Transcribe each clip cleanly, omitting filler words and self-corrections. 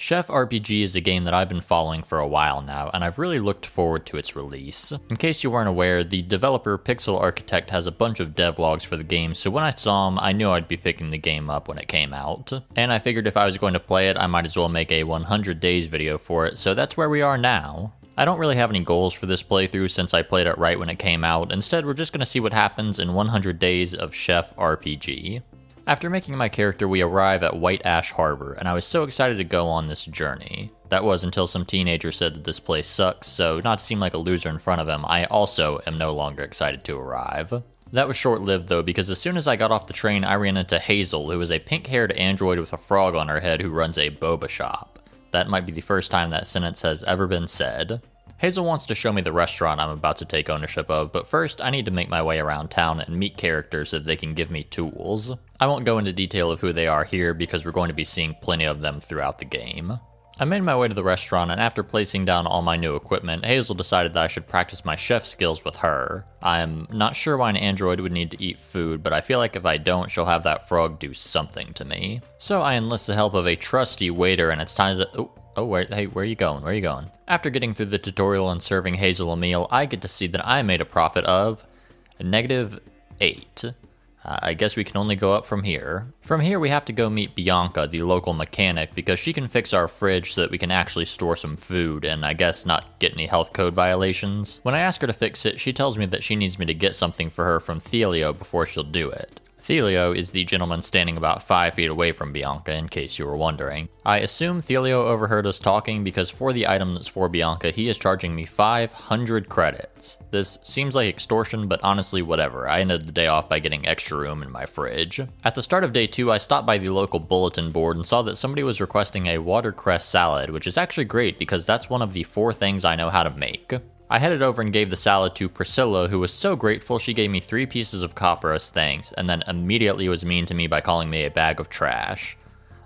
Chef RPG is a game that I've been following for a while now, and I've really looked forward to its release. In case you weren't aware, the developer Pixel Architect has a bunch of devlogs for the game, so when I saw them, I knew I'd be picking the game up when it came out. And I figured if I was going to play it, I might as well make a 100 days video for it, so that's where we are now. I don't really have any goals for this playthrough since I played it right when it came out. Instead, we're just going to see what happens in 100 days of Chef RPG. After making my character, we arrive at White Ash Harbor, and I was so excited to go on this journey. That was until some teenager said that this place sucks, so not to seem like a loser in front of him, I also am no longer excited to arrive. That was short-lived though, because as soon as I got off the train, I ran into Hazel, who is a pink-haired android with a frog on her head who runs a boba shop. That might be the first time that sentence has ever been said. Hazel wants to show me the restaurant I'm about to take ownership of, but first I need to make my way around town and meet characters so that they can give me tools. I won't go into detail of who they are here because we're going to be seeing plenty of them throughout the game. I made my way to the restaurant, and after placing down all my new equipment, Hazel decided that I should practice my chef skills with her. I'm not sure why an android would need to eat food, but I feel like if I don't, she'll have that frog do something to me. So I enlist the help of a trusty waiter, and it's time to... Hey, where are you going? Where are you going? After getting through the tutorial and serving Hazel a meal, I get to see that I made a profit of -8. I guess we can only go up from here. From here, we have to go meet Bianca, the local mechanic, because she can fix our fridge so that we can actually store some food and I guess not get any health code violations. When I ask her to fix it, she tells me that she needs me to get something for her from Thelio before she'll do it. Thelio is the gentleman standing about 5 feet away from Bianca, in case you were wondering. I assume Thelio overheard us talking because for the item that's for Bianca, he is charging me 500 credits. This seems like extortion, but honestly, whatever. I ended the day off by getting extra room in my fridge. At the start of day 2, I stopped by the local bulletin board and saw that somebody was requesting a watercress salad, which is actually great because that's one of the 4 things I know how to make. I headed over and gave the salad to Priscilla, who was so grateful she gave me 3 pieces of copper as thanks, and then immediately was mean to me by calling me a bag of trash.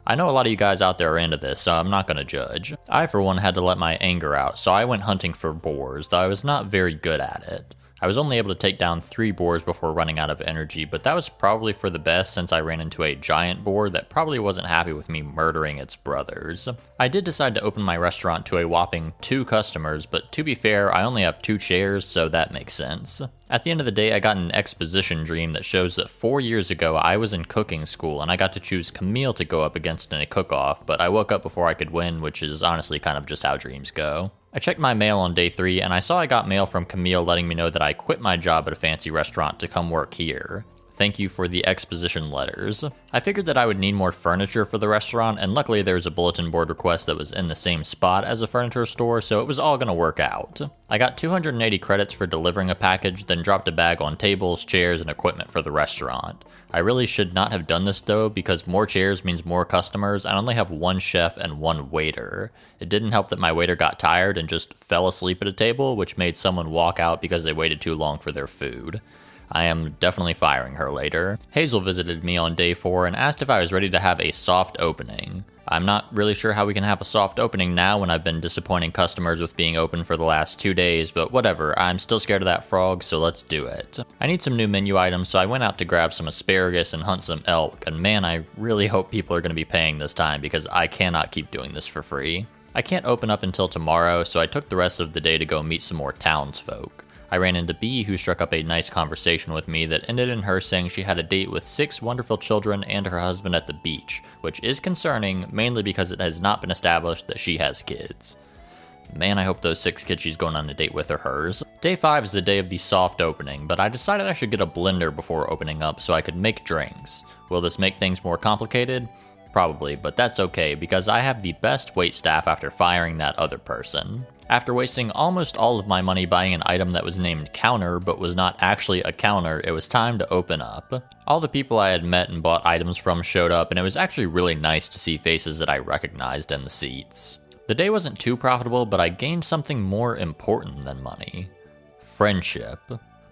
I know a lot of you guys out there are into this, so I'm not gonna judge. I, for one, had to let my anger out, so I went hunting for boars, though I was not very good at it. I was only able to take down 3 boars before running out of energy, but that was probably for the best since I ran into a giant boar that probably wasn't happy with me murdering its brothers. I did decide to open my restaurant to a whopping 2 customers, but to be fair, I only have 2 chairs, so that makes sense. At the end of the day, I got an exposition dream that shows that 4 years ago I was in cooking school and I got to choose Camille to go up against in a cook-off, but I woke up before I could win, which is honestly kind of just how dreams go. I checked my mail on day 3 and I saw I got mail from Camille letting me know that I quit my job at a fancy restaurant to come work here. Thank you for the exposition letters. I figured that I would need more furniture for the restaurant, and luckily there was a bulletin board request that was in the same spot as a furniture store, so it was all gonna work out. I got 280 credits for delivering a package, then dropped a bag on tables, chairs, and equipment for the restaurant. I really should not have done this though, because more chairs means more customers. I only have 1 chef and 1 waiter. It didn't help that my waiter got tired and just fell asleep at a table, which made someone walk out because they waited too long for their food. I am definitely firing her later. Hazel visited me on day 4 and asked if I was ready to have a soft opening. I'm not really sure how we can have a soft opening now when I've been disappointing customers with being open for the last 2 days, but whatever, I'm still scared of that frog, so let's do it. I need some new menu items, so I went out to grab some asparagus and hunt some elk, and man, I really hope people are going to be paying this time because I cannot keep doing this for free. I can't open up until tomorrow, so I took the rest of the day to go meet some more townsfolk. I ran into Bee, who struck up a nice conversation with me that ended in her saying she had a date with 6 wonderful children and her husband at the beach, which is concerning, mainly because it has not been established that she has kids. Man, I hope those 6 kids she's going on a date with are hers. Day 5 is the day of the soft opening, but I decided I should get a blender before opening up so I could make drinks. Will this make things more complicated? Probably, but that's okay because I have the best waitstaff after firing that other person. After wasting almost all of my money buying an item that was named counter but was not actually a counter, it was time to open up. All the people I had met and bought items from showed up, and it was actually really nice to see faces that I recognized in the seats. The day wasn't too profitable, but I gained something more important than money. Friendship.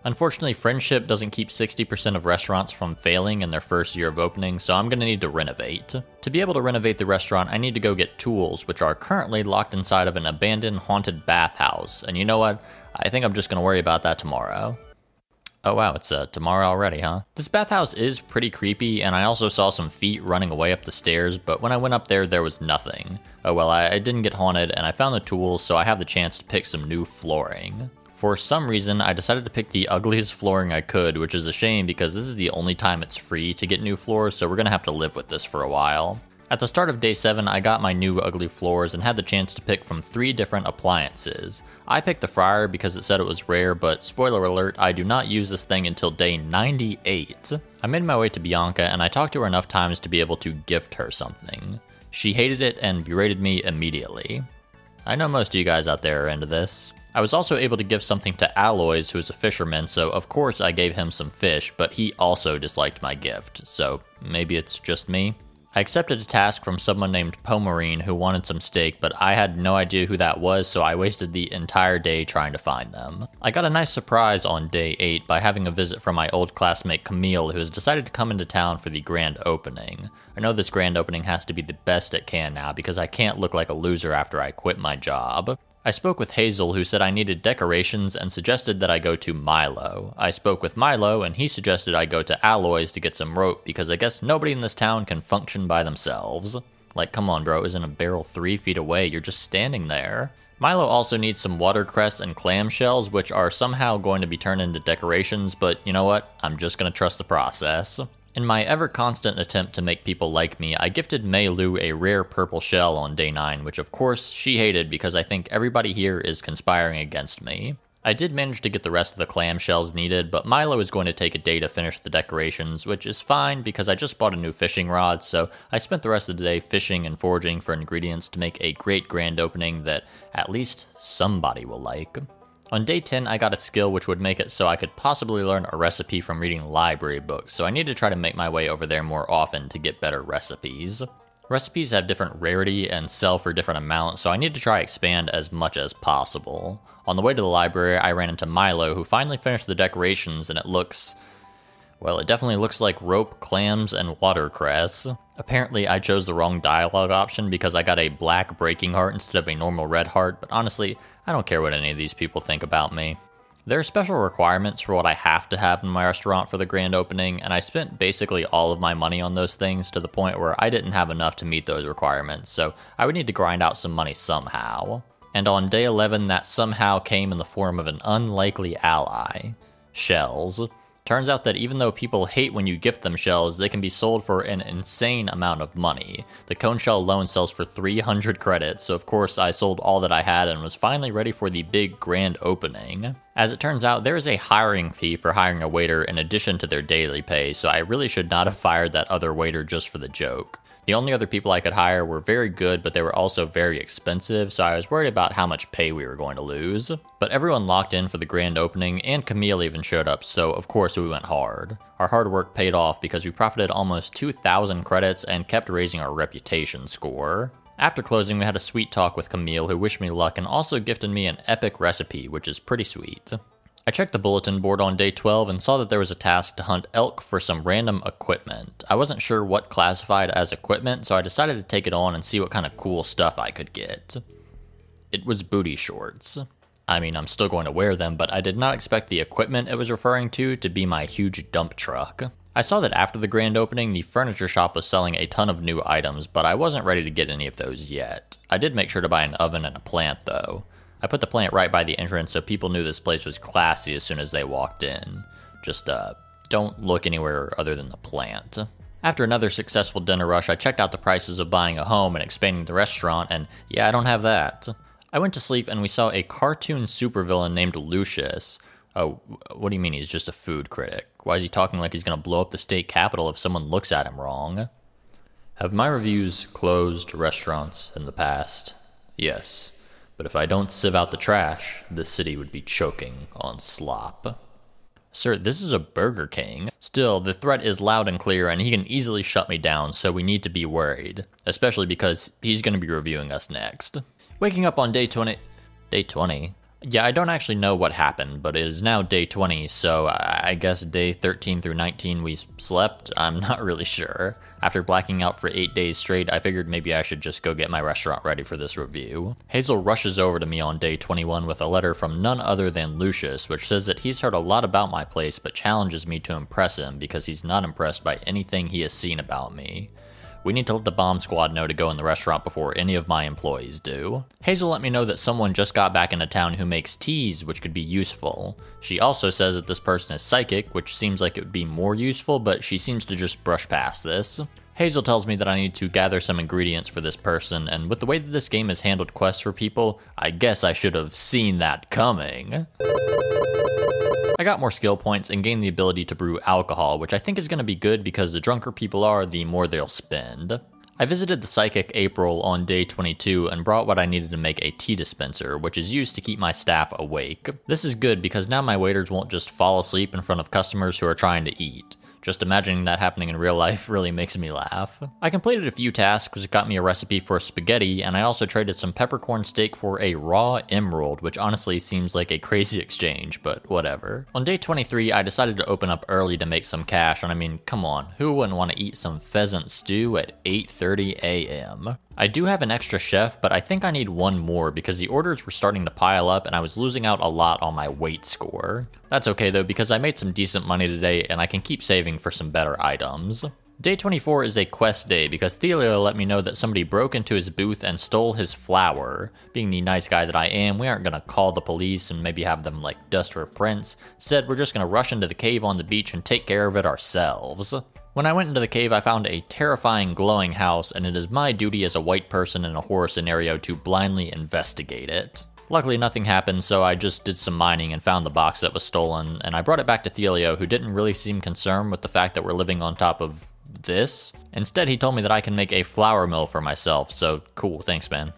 Unfortunately, friendship doesn't keep 60% of restaurants from failing in their first year of opening, so I'm gonna need to renovate. To be able to renovate the restaurant, I need to go get tools, which are currently locked inside of an abandoned haunted bathhouse. And you know what? I think I'm just gonna worry about that tomorrow. Oh wow, it's tomorrow already, huh? This bathhouse is pretty creepy, and I also saw some feet running away up the stairs, but when I went up there was nothing. Oh well, I didn't get haunted, and I found the tools, so I have the chance to pick some new flooring. For some reason, I decided to pick the ugliest flooring I could, which is a shame because this is the only time it's free to get new floors, so we're gonna have to live with this for a while. At the start of day 7, I got my new ugly floors and had the chance to pick from 3 different appliances. I picked the fryer because it said it was rare, but spoiler alert, I do not use this thing until day 98. I made my way to Bianca and I talked to her enough times to be able to gift her something. She hated it and berated me immediately. I know most of you guys out there are into this. I was also able to give something to Aloys, who is a fisherman, so of course I gave him some fish, but he also disliked my gift, so maybe it's just me. I accepted a task from someone named Pomarine who wanted some steak, but I had no idea who that was, so I wasted the entire day trying to find them. I got a nice surprise on day 8 by having a visit from my old classmate Camille, who has decided to come into town for the grand opening. I know this grand opening has to be the best it can now because I can't look like a loser after I quit my job. I spoke with Hazel, who said I needed decorations and suggested that I go to Milo. I spoke with Milo, and he suggested I go to Aloys to get some rope because I guess nobody in this town can function by themselves. Like, come on, bro, isn't a barrel 3 feet away? You're just standing there. Milo also needs some watercress and clamshells, which are somehow going to be turned into decorations, but you know what? I'm just gonna trust the process. In my ever-constant attempt to make people like me, I gifted Mei Lu a rare purple shell on day 9, which of course she hated because I think everybody here is conspiring against me. I did manage to get the rest of the clamshells needed, but Milo is going to take a day to finish the decorations, which is fine because I just bought a new fishing rod, so I spent the rest of the day fishing and foraging for ingredients to make a great grand opening that at least somebody will like. On day 10, I got a skill which would make it so I could possibly learn a recipe from reading library books, so I need to try to make my way over there more often to get better recipes. Recipes have different rarity and sell for different amounts, so I need to try expand as much as possible. On the way to the library, I ran into Milo, who finally finished the decorations, and it looks... well, it definitely looks like rope, clams, and watercress. Apparently, I chose the wrong dialogue option because I got a black breaking heart instead of a normal red heart, but honestly, I don't care what any of these people think about me. There are special requirements for what I have to have in my restaurant for the grand opening, and I spent basically all of my money on those things to the point where I didn't have enough to meet those requirements, so I would need to grind out some money somehow. And on day 11, that somehow came in the form of an unlikely ally. Shells. Turns out that even though people hate when you gift them shells, they can be sold for an insane amount of money. The cone shell alone sells for 300 credits, so of course I sold all that I had and was finally ready for the big grand opening. As it turns out, there is a hiring fee for hiring a waiter in addition to their daily pay, so I really should not have fired that other waiter just for the joke. The only other people I could hire were very good, but they were also very expensive, so I was worried about how much pay we were going to lose. But everyone locked in for the grand opening, and Camille even showed up, so of course we went hard. Our hard work paid off because we profited almost 2,000 credits and kept raising our reputation score. After closing, we had a sweet talk with Camille, who wished me luck and also gifted me an epic recipe, which is pretty sweet. I checked the bulletin board on day 12 and saw that there was a task to hunt elk for some random equipment. I wasn't sure what classified as equipment, so I decided to take it on and see what kind of cool stuff I could get. It was booty shorts. I mean, I'm still going to wear them, but I did not expect the equipment it was referring to be my huge dump truck. I saw that after the grand opening, the furniture shop was selling a ton of new items, but I wasn't ready to get any of those yet. I did make sure to buy an oven and a plant, though. I put the plant right by the entrance so people knew this place was classy as soon as they walked in. Just, don't look anywhere other than the plant. After another successful dinner rush, I checked out the prices of buying a home and expanding the restaurant, and yeah, I don't have that. I went to sleep and we saw a cartoon supervillain named Lucius. Oh, what do you mean he's just a food critic? Why is he talking like he's gonna blow up the state capitol if someone looks at him wrong? Have my reviews closed restaurants in the past? Yes. But if I don't sieve out the trash, this city would be choking on slop. Sir, this is a Burger King. Still, the threat is loud and clear and he can easily shut me down, so we need to be worried. Especially because he's going to be reviewing us next. Waking up on day 20... Day 20? Yeah, I don't actually know what happened, but it is now day 20, so I guess day 13 through 19 we slept? I'm not really sure. After blacking out for 8 days straight, I figured maybe I should just go get my restaurant ready for this review. Hazel rushes over to me on day 21 with a letter from none other than Lucius, which says that he's heard a lot about my place but challenges me to impress him because he's not impressed by anything he has seen about me. We need to let the bomb squad know to go in the restaurant before any of my employees do. Hazel let me know that someone just got back into town who makes teas, which could be useful. She also says that this person is psychic, which seems like it would be more useful, but she seems to just brush past this. Hazel tells me that I need to gather some ingredients for this person, and with the way that this game has handled quests for people, I guess I should have seen that coming. I got more skill points and gained the ability to brew alcohol, which I think is going to be good because the drunker people are, the more they'll spend. I visited the psychic April on day 22 and brought what I needed to make a tea dispenser, which is used to keep my staff awake. This is good because now my waiters won't just fall asleep in front of customers who are trying to eat. Just imagining that happening in real life really makes me laugh. I completed a few tasks which got me a recipe for spaghetti, and I also traded some peppercorn steak for a raw emerald, which honestly seems like a crazy exchange, but whatever. On day 23, I decided to open up early to make some cash, and I mean, come on, who wouldn't want to eat some pheasant stew at 8:30 a.m.? I do have an extra chef, but I think I need one more because the orders were starting to pile up and I was losing out a lot on my weight score. That's okay though, because I made some decent money today and I can keep saving for some better items. Day 24 is a quest day because Thelio let me know that somebody broke into his booth and stole his flour. Being the nice guy that I am, we aren't gonna call the police and maybe have them like dust for prints. Instead, we're just gonna rush into the cave on the beach and take care of it ourselves. When I went into the cave, I found a terrifying glowing house, and it is my duty as a white person in a horror scenario to blindly investigate it. Luckily nothing happened, so I just did some mining and found the box that was stolen, and I brought it back to Thelio, who didn't really seem concerned with the fact that we're living on top of this. Instead, he told me that I can make a flour mill for myself, so cool, thanks man.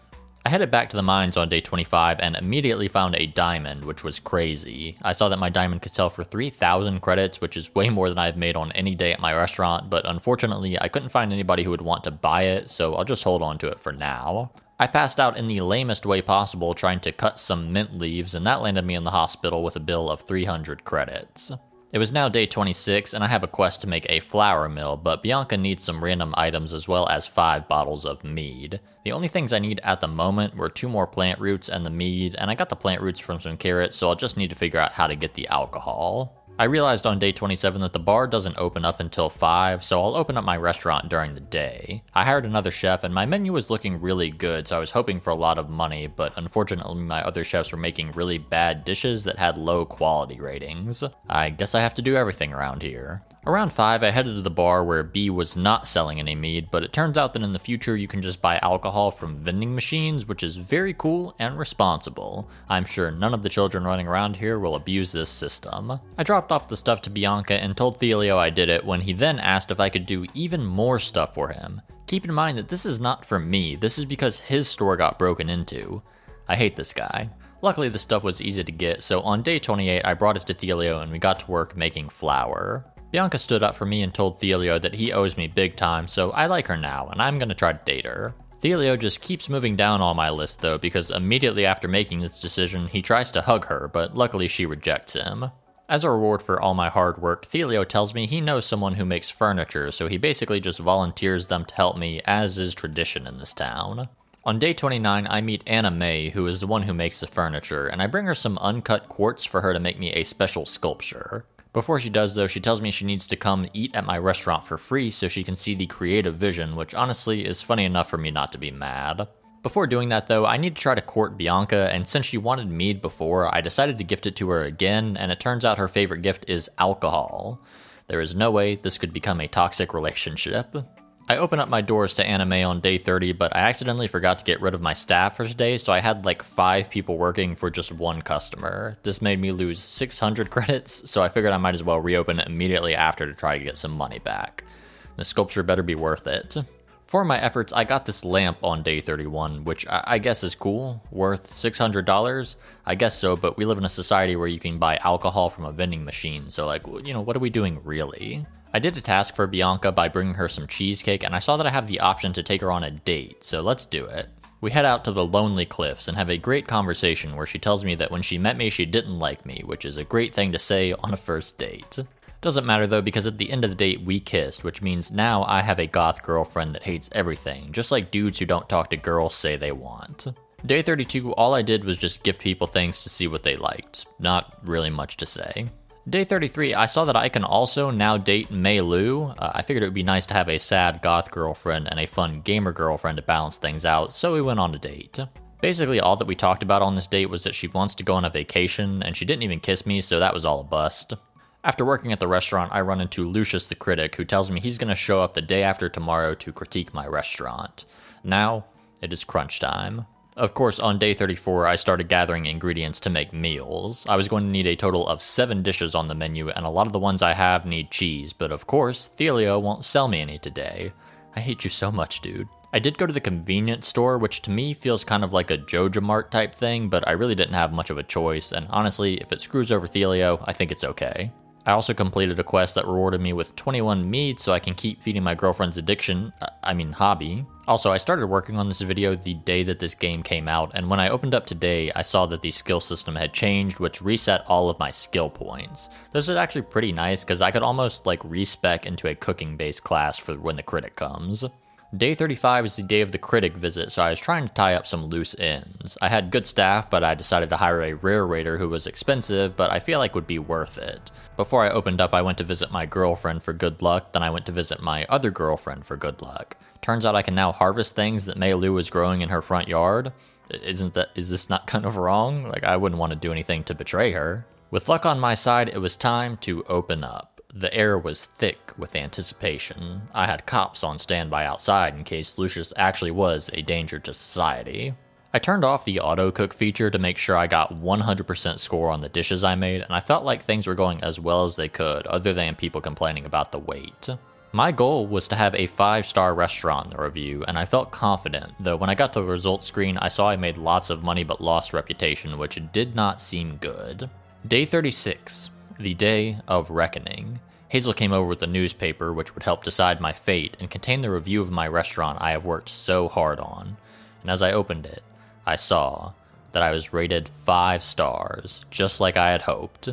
I headed back to the mines on day 25 and immediately found a diamond, which was crazy. I saw that my diamond could sell for 3,000 credits, which is way more than I've made on any day at my restaurant, but unfortunately I couldn't find anybody who would want to buy it, so I'll just hold on to it for now. I passed out in the lamest way possible trying to cut some mint leaves, and that landed me in the hospital with a bill of 300 credits. It was now day 26, and I have a quest to make a flour mill, but Bianca needs some random items as well as 5 bottles of mead. The only things I need at the moment were 2 more plant roots and the mead, and I got the plant roots from some carrots, so I'll just need to figure out how to get the alcohol. I realized on day 27 that the bar doesn't open up until 5, so I'll open up my restaurant during the day. I hired another chef, and my menu was looking really good, so I was hoping for a lot of money, but unfortunately my other chefs were making really bad dishes that had low quality ratings. I guess I have to do everything around here. Around 5, I headed to the bar where B was not selling any mead, but it turns out that in the future you can just buy alcohol from vending machines, which is very cool and responsible. I'm sure none of the children running around here will abuse this system. I dropped off the stuff to Bianca and told Thelio I did it when he then asked if I could do even more stuff for him. Keep in mind that this is not for me, this is because his store got broken into. I hate this guy. Luckily the stuff was easy to get, so on day 28 I brought it to Thelio and we got to work making flour. Bianca stood up for me and told Thelio that he owes me big time, so I like her now, and I'm gonna try to date her. Thelio just keeps moving down on my list though, because immediately after making this decision, he tries to hug her, but luckily she rejects him. As a reward for all my hard work, Thelio tells me he knows someone who makes furniture, so he basically just volunteers them to help me, as is tradition in this town. On day 29, I meet Anna May, who is the one who makes the furniture, and I bring her some uncut quartz for her to make me a special sculpture. Before she does though, she tells me she needs to come eat at my restaurant for free so she can see the creative vision, which honestly is funny enough for me not to be mad. Before doing that though, I need to try to court Bianca, and since she wanted mead before, I decided to gift it to her again, and it turns out her favorite gift is alcohol. There is no way this could become a toxic relationship. I open up my doors to Anna May on day 30, but I accidentally forgot to get rid of my staff for today, so I had like 5 people working for just 1 customer. This made me lose 600 credits, so I figured I might as well reopen it immediately after to try to get some money back. The sculpture better be worth it. For my efforts, I got this lamp on day 31, which I guess is cool. Worth $600? I guess so, but we live in a society where you can buy alcohol from a vending machine, so like, you know, what are we doing really? I did a task for Bianca by bringing her some cheesecake, and I saw that I have the option to take her on a date, so let's do it. We head out to the Lonely Cliffs and have a great conversation where she tells me that when she met me, she didn't like me, which is a great thing to say on a first date. Doesn't matter though, because at the end of the date, we kissed, which means now I have a goth girlfriend that hates everything, just like dudes who don't talk to girls say they want. Day 32, all I did was just gift people things to see what they liked. Not really much to say. Day 33, I saw that I can also now date Mei Lu. I figured it would be nice to have a sad goth girlfriend and a fun gamer girlfriend to balance things out, so we went on a date. Basically, all that we talked about on this date was that she wants to go on a vacation, and she didn't even kiss me, so that was all a bust. After working at the restaurant, I run into Lucius the Critic, who tells me he's going to show up the day after tomorrow to critique my restaurant. Now, it is crunch time. Of course, on day 34, I started gathering ingredients to make meals. I was going to need a total of 7 dishes on the menu, and a lot of the ones I have need cheese, but of course, Thelio won't sell me any today. I hate you so much, dude. I did go to the convenience store, which to me feels kind of like a Joja Mart type thing, but I really didn't have much of a choice, and honestly, if it screws over Thelio, I think it's okay. I also completed a quest that rewarded me with 21 mead so I can keep feeding my girlfriend's hobby. Also, I started working on this video the day that this game came out, and when I opened up today, I saw that the skill system had changed, which reset all of my skill points. This is actually pretty nice because I could almost like respec into a cooking-based class for when the critic comes. Day 35 is the day of the critic visit, so I was trying to tie up some loose ends. I had good staff, but I decided to hire a rare raider who was expensive, but I feel like would be worth it. Before I opened up, I went to visit my girlfriend for good luck, then I went to visit my other girlfriend for good luck. Turns out I can now harvest things that Mei Lu was growing in her front yard. Is this not kind of wrong? Like, I wouldn't want to do anything to betray her. With luck on my side, it was time to open up. The air was thick with anticipation. I had cops on standby outside in case Lucius actually was a danger to society. I turned off the auto cook feature to make sure I got 100% score on the dishes I made, and I felt like things were going as well as they could, other than people complaining about the wait. My goal was to have a 5-star restaurant in the review, and I felt confident, though when I got to the results screen, I saw I made lots of money but lost reputation, which did not seem good. Day 36. The Day of Reckoning. Hazel came over with a newspaper which would help decide my fate and contain the review of my restaurant I have worked so hard on. And as I opened it, I saw that I was rated 5 stars, just like I had hoped.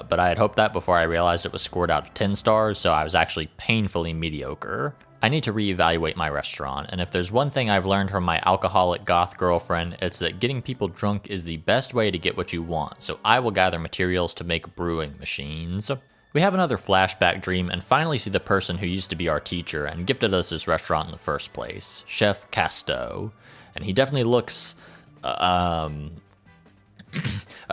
But I had hoped that before I realized it was scored out of 10 stars, so I was actually painfully mediocre. I need to reevaluate my restaurant, and if there's one thing I've learned from my alcoholic goth girlfriend, it's that getting people drunk is the best way to get what you want, so I will gather materials to make brewing machines. We have another flashback dream and finally see the person who used to be our teacher and gifted us this restaurant in the first place, Chef Casteau. And he definitely looks,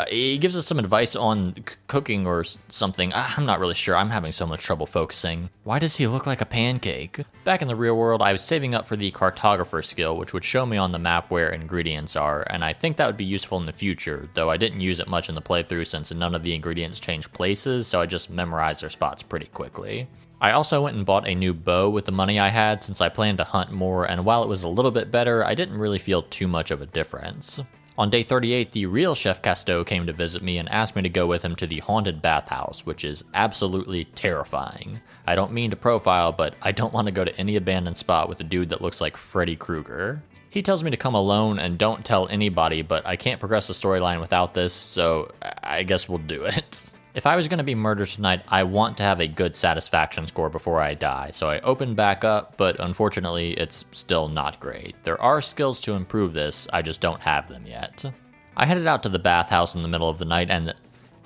he gives us some advice on cooking or something. I'm not really sure. I'm having so much trouble focusing. Why does he look like a pancake? Back in the real world, I was saving up for the cartographer skill, which would show me on the map where ingredients are, and I think that would be useful in the future, though I didn't use it much in the playthrough since none of the ingredients change places, so I just memorized their spots pretty quickly. I also went and bought a new bow with the money I had since I planned to hunt more, and while it was a little bit better, I didn't really feel too much of a difference. On day 38, the real Chef Casteau came to visit me and asked me to go with him to the haunted bathhouse, which is absolutely terrifying. I don't mean to profile, but I don't want to go to any abandoned spot with a dude that looks like Freddy Krueger. He tells me to come alone and don't tell anybody, but I can't progress the storyline without this, so I guess we'll do it. If I was going to be murdered tonight, I want to have a good satisfaction score before I die, so I opened back up, but unfortunately it's still not great. There are skills to improve this, I just don't have them yet. I headed out to the bathhouse in the middle of the night and...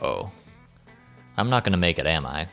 oh. I'm not going to make it, am I?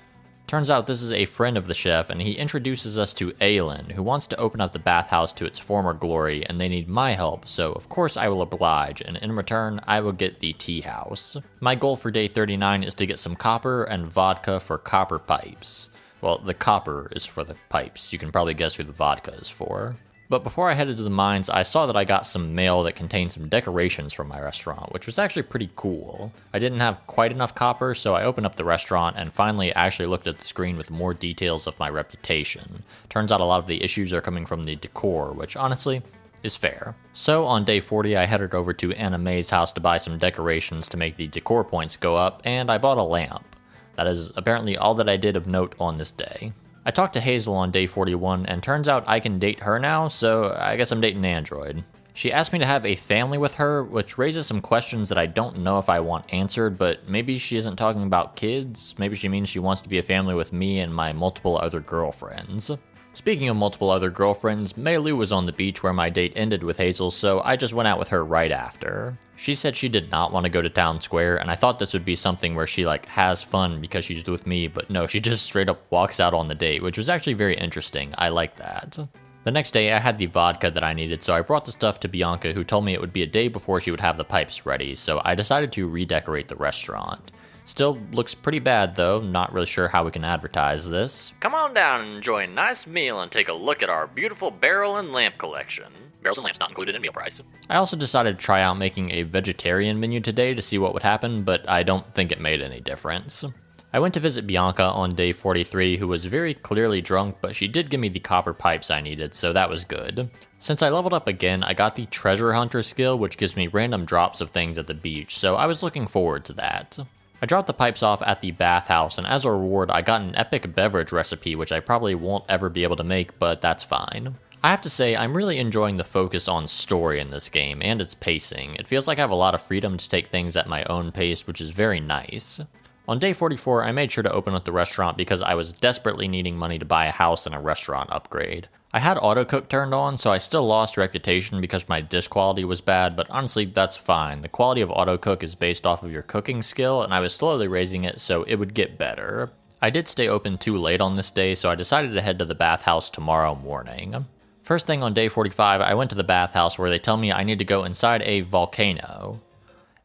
Turns out this is a friend of the chef, and he introduces us to Aylin, who wants to open up the bathhouse to its former glory, and they need my help, so of course I will oblige, and in return, I will get the tea house. My goal for day 39 is to get some copper and vodka for copper pipes. Well, the copper is for the pipes. You can probably guess who the vodka is for. But before I headed to the mines, I saw that I got some mail that contained some decorations from my restaurant, which was actually pretty cool. I didn't have quite enough copper, so I opened up the restaurant and finally actually looked at the screen with more details of my reputation. Turns out a lot of the issues are coming from the decor, which honestly is fair. So on day 40, I headed over to Anna May's house to buy some decorations to make the decor points go up, and I bought a lamp. That is apparently all that I did of note on this day. I talked to Hazel on day 41, and turns out I can date her now, so I guess I'm dating Android. She asked me to have a family with her, which raises some questions that I don't know if I want answered, but maybe she isn't talking about kids. Maybe she means she wants to be a family with me and my multiple other girlfriends. Speaking of multiple other girlfriends, Mei Lu was on the beach where my date ended with Hazel, so I just went out with her right after. She said she did not want to go to town square, and I thought this would be something where she has fun because she's with me, but no, she just straight up walks out on the date, which was actually very interesting. I like that. The next day, I had the vodka that I needed, so I brought the stuff to Bianca, who told me it would be a day before she would have the pipes ready, so I decided to redecorate the restaurant. Still looks pretty bad though, not really sure how we can advertise this. Come on down and enjoy a nice meal and take a look at our beautiful barrel and lamp collection. Barrels and lamps not included in meal price. I also decided to try out making a vegetarian menu today to see what would happen, but I don't think it made any difference. I went to visit Bianca on day 43, who was very clearly drunk, but she did give me the copper pipes I needed, so that was good. Since I leveled up again, I got the treasure hunter skill, which gives me random drops of things at the beach, so I was looking forward to that. I dropped the pipes off at the bathhouse, and as a reward, I got an epic beverage recipe, which I probably won't ever be able to make, but that's fine. I have to say, I'm really enjoying the focus on story in this game, and its pacing. It feels like I have a lot of freedom to take things at my own pace, which is very nice. On day 44, I made sure to open up the restaurant because I was desperately needing money to buy a house and a restaurant upgrade. I had autocook turned on, so I still lost reputation because my dish quality was bad, but honestly, that's fine. The quality of autocook is based off of your cooking skill, and I was slowly raising it so it would get better. I did stay open too late on this day, so I decided to head to the bathhouse tomorrow morning. First thing on day 45, I went to the bathhouse where they tell me I need to go inside a volcano.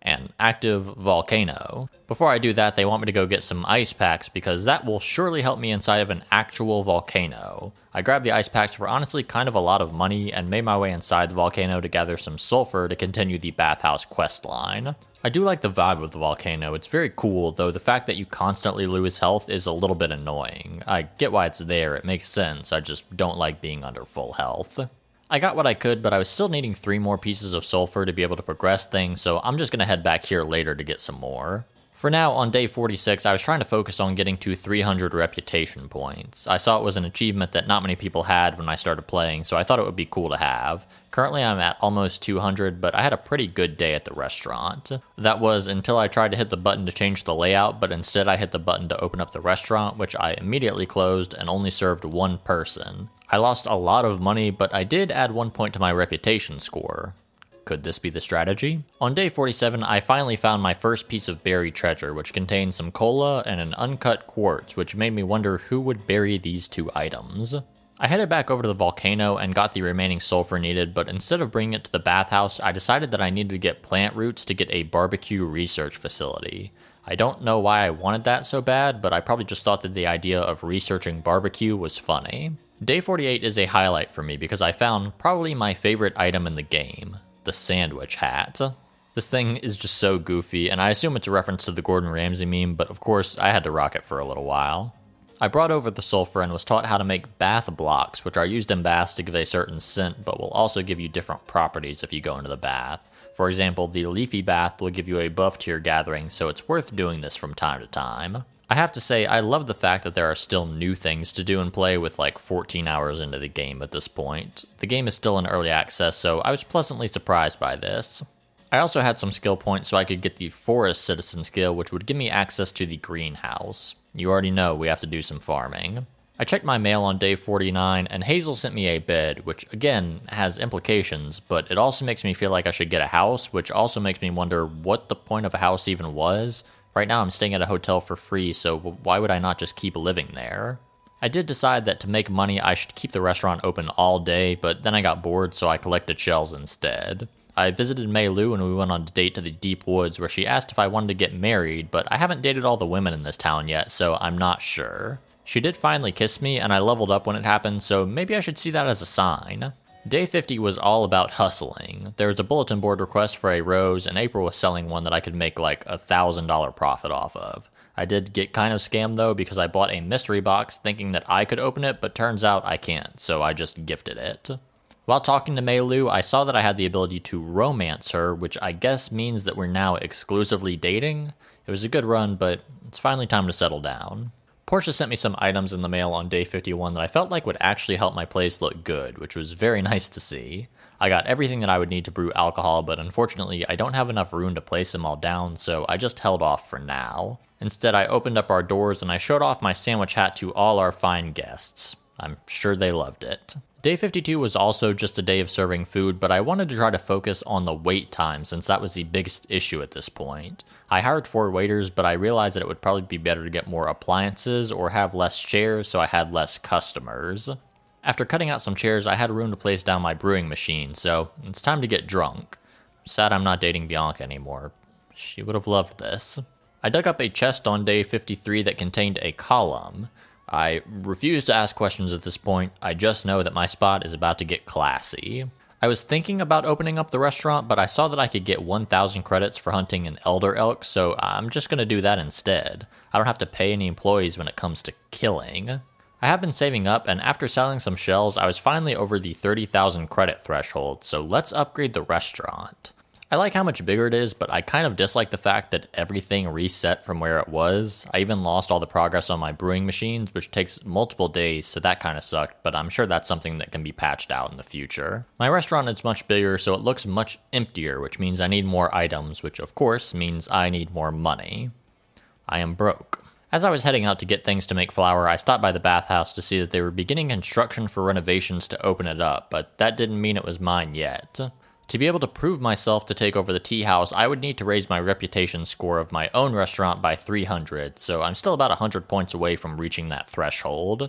An active volcano. Before I do that, they want me to go get some ice packs because that will surely help me inside of an actual volcano. I grabbed the ice packs for honestly kind of a lot of money and made my way inside the volcano to gather some sulfur to continue the bathhouse quest line. I do like the vibe of the volcano, it's very cool, though the fact that you constantly lose health is a little bit annoying. I get why it's there, it makes sense, I just don't like being under full health. I got what I could, but I was still needing 3 more pieces of sulfur to be able to progress things, so I'm just going to head back here later to get some more. For now, on day 46, I was trying to focus on getting to 300 reputation points. I saw it was an achievement that not many people had when I started playing, so I thought it would be cool to have. Currently I'm at almost 200, but I had a pretty good day at the restaurant. That was until I tried to hit the button to change the layout, but instead I hit the button to open up the restaurant, which I immediately closed and only served 1 person. I lost a lot of money, but I did add 1 point to my reputation score. Could this be the strategy? On day 47, I finally found my first piece of buried treasure, which contained some cola and an uncut quartz, which made me wonder who would bury these 2 items. I headed back over to the volcano and got the remaining sulfur needed, but instead of bringing it to the bathhouse, I decided that I needed to get plant roots to get a barbecue research facility. I don't know why I wanted that so bad, but I probably just thought that the idea of researching barbecue was funny. Day 48 is a highlight for me because I found probably my favorite item in the game. The sandwich hat. This thing is just so goofy, and I assume it's a reference to the Gordon Ramsay meme, but of course I had to rock it for a little while. I brought over the sulfur and was taught how to make bath blocks, which are used in baths to give a certain scent, but will also give you different properties if you go into the bath. For example, the leafy bath will give you a buff to your gathering, so it's worth doing this from time to time. I have to say, I love the fact that there are still new things to do and play with 14 hours into the game at this point. The game is still in early access, so I was pleasantly surprised by this. I also had some skill points so I could get the Forest Citizen skill, which would give me access to the greenhouse. You already know we have to do some farming. I checked my mail on day 49, and Hazel sent me a bed, which again has implications, but it also makes me feel like I should get a house, which also makes me wonder what the point of a house even was. Right now I'm staying at a hotel for free, so why would I not just keep living there? I did decide that to make money I should keep the restaurant open all day, but then I got bored so I collected shells instead. I visited Mei Lu and we went on a date to the deep woods where she asked if I wanted to get married, but I haven't dated all the women in this town yet, so I'm not sure. She did finally kiss me and I leveled up when it happened, so maybe I should see that as a sign. Day 50 was all about hustling. There was a bulletin board request for a rose, and April was selling one that I could make $1,000 profit off of. I did get kind of scammed though because I bought a mystery box thinking that I could open it, but turns out I can't, so I just gifted it. While talking to Mei Lu, I saw that I had the ability to romance her, which I guess means that we're now exclusively dating. It was a good run, but it's finally time to settle down. Portia sent me some items in the mail on day 51 that I felt like would actually help my place look good, which was very nice to see. I got everything that I would need to brew alcohol, but unfortunately I don't have enough room to place them all down, so I just held off for now. Instead, I opened up our doors and I showed off my sandwich hat to all our fine guests. I'm sure they loved it. Day 52 was also just a day of serving food, but I wanted to try to focus on the wait time since that was the biggest issue at this point. I hired 4 waiters, but I realized that it would probably be better to get more appliances or have less chairs so I had less customers. After cutting out some chairs, I had room to place down my brewing machine, so it's time to get drunk. Sad I'm not dating Bianca anymore. She would have loved this. I dug up a chest on day 53 that contained a column. I refuse to ask questions at this point, I just know that my spot is about to get classy. I was thinking about opening up the restaurant, but I saw that I could get 1,000 credits for hunting an elder elk, so I'm just going to do that instead. I don't have to pay any employees when it comes to killing. I have been saving up, and after selling some shells, I was finally over the 30,000 credit threshold, so let's upgrade the restaurant. I like how much bigger it is, but I kind of dislike the fact that everything reset from where it was. I even lost all the progress on my brewing machines, which takes multiple days, so that kind of sucked, but I'm sure that's something that can be patched out in the future. My restaurant is much bigger, so it looks much emptier, which means I need more items, which of course means I need more money. I am broke. As I was heading out to get things to make flour, I stopped by the bathhouse to see that they were beginning construction for renovations to open it up, but that didn't mean it was mine yet. To be able to prove myself to take over the tea house, I would need to raise my reputation score of my own restaurant by 300, so I'm still about 100 points away from reaching that threshold.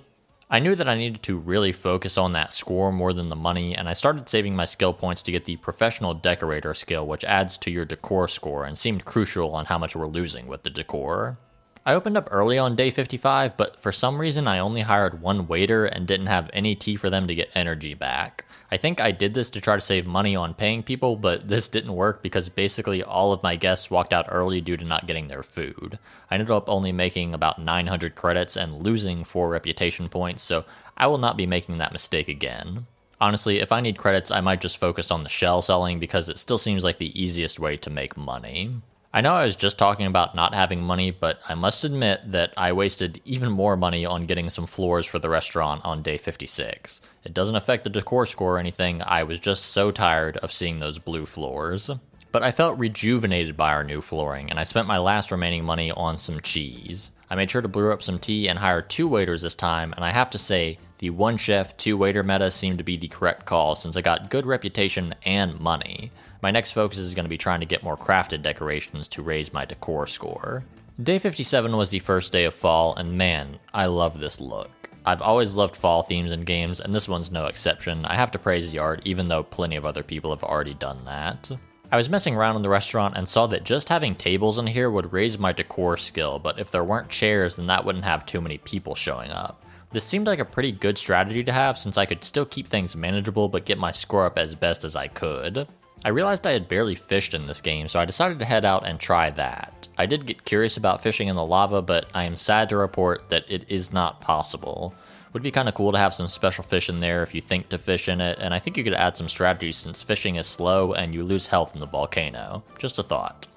I knew that I needed to really focus on that score more than the money, and I started saving my skill points to get the professional decorator skill, which adds to your decor score and seemed crucial on how much we're losing with the decor. I opened up early on day 55, but for some reason I only hired 1 waiter and didn't have any tea for them to get energy back. I think I did this to try to save money on paying people, but this didn't work because basically all of my guests walked out early due to not getting their food. I ended up only making about 900 credits and losing 4 reputation points, so I will not be making that mistake again. Honestly, if I need credits, I might just focus on the shell selling because it still seems like the easiest way to make money. I know I was just talking about not having money, but I must admit that I wasted even more money on getting some floors for the restaurant on day 56. It doesn't affect the decor score or anything, I was just so tired of seeing those blue floors. But I felt rejuvenated by our new flooring, and I spent my last remaining money on some cheese. I made sure to brew up some tea and hire 2 waiters this time, and I have to say, the 1 chef, 2 waiter meta seemed to be the correct call since I got good reputation and money. My next focus is going to be trying to get more crafted decorations to raise my decor score. Day 57 was the first day of fall, and man, I love this look. I've always loved fall themes in games, and this one's no exception. I have to praise the art, even though plenty of other people have already done that. I was messing around in the restaurant and saw that just having tables in here would raise my decor skill, but if there weren't chairs, then that wouldn't have too many people showing up. This seemed like a pretty good strategy to have since I could still keep things manageable but get my score up as best as I could. I realized I had barely fished in this game, so I decided to head out and try that. I did get curious about fishing in the lava, but I am sad to report that it is not possible. Would be kind of cool to have some special fish in there if you think to fish in it, and I think you could add some strategies since fishing is slow and you lose health in the volcano. Just a thought.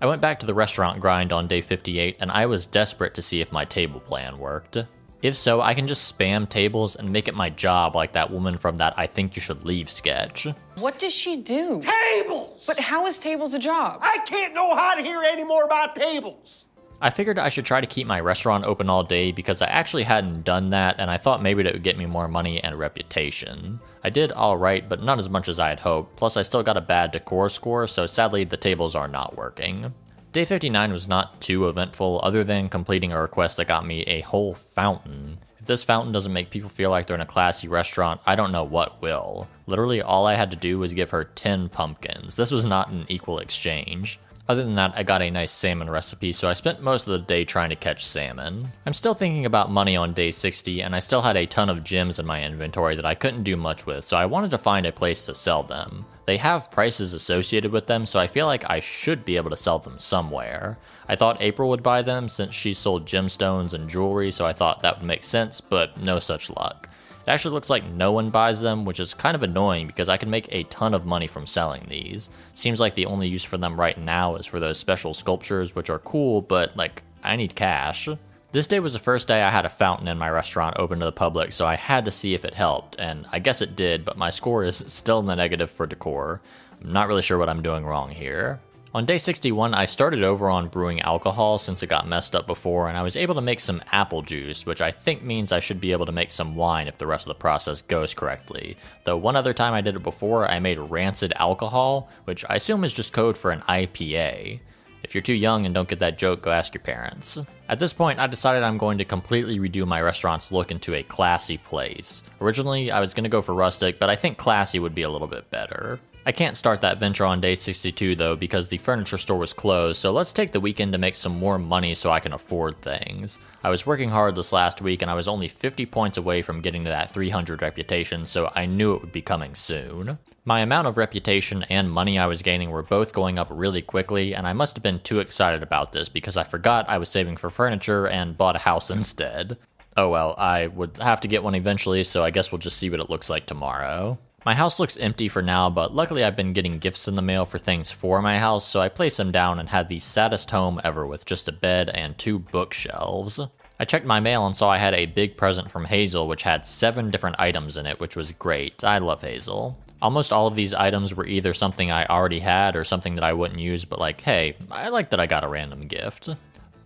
I went back to the restaurant grind on day 58, and I was desperate to see if my table plan worked. If so, I can just spam tables and make it my job like that woman from that I Think You Should Leave sketch. What does she do? Tables! But how is tables a job? I can't know how to hear any more about tables. I figured I should try to keep my restaurant open all day because I actually hadn't done that and I thought maybe that would get me more money and reputation. I did alright, but not as much as I had hoped, plus I still got a bad decor score, so sadly the tables are not working. Day 59 was not too eventful other than completing a request that got me a whole fountain. If this fountain doesn't make people feel like they're in a classy restaurant, I don't know what will. Literally all I had to do was give her 10 pumpkins. This was not an equal exchange. Other than that, I got a nice salmon recipe, so I spent most of the day trying to catch salmon. I'm still thinking about money on day 60, and I still had a ton of gems in my inventory that I couldn't do much with, so I wanted to find a place to sell them. They have prices associated with them, so I feel like I should be able to sell them somewhere. I thought April would buy them since she sold gemstones and jewelry, so I thought that would make sense, but no such luck. It actually looks like no one buys them, which is kind of annoying because I can make a ton of money from selling these. Seems like the only use for them right now is for those special sculptures, which are cool, but like, I need cash. This day was the first day I had a fountain in my restaurant open to the public, so I had to see if it helped, and I guess it did, but my score is still in the negative for decor. I'm not really sure what I'm doing wrong here. On day 61, I started over on brewing alcohol since it got messed up before, and I was able to make some apple juice, which I think means I should be able to make some wine if the rest of the process goes correctly. Though one other time I did it before, I made rancid alcohol, which I assume is just code for an IPA. If you're too young and don't get that joke, go ask your parents. At this point, I decided I'm going to completely redo my restaurant's look into a classy place. Originally, I was going to go for rustic, but I think classy would be a little bit better. I can't start that venture on day 62 though because the furniture store was closed, so let's take the weekend to make some more money so I can afford things. I was working hard this last week and I was only 50 points away from getting to that 300 reputation, so I knew it would be coming soon. My amount of reputation and money I was gaining were both going up really quickly, and I must have been too excited about this because I forgot I was saving for furniture and bought a house instead. Oh well, I would have to get one eventually, so I guess we'll just see what it looks like tomorrow. My house looks empty for now, but luckily I've been getting gifts in the mail for things for my house, so I placed them down and had the saddest home ever with just a bed and 2 bookshelves. I checked my mail and saw I had a big present from Hazel, which had 7 different items in it, which was great. I love Hazel. Almost all of these items were either something I already had or something that I wouldn't use, but like, hey, I like that I got a random gift.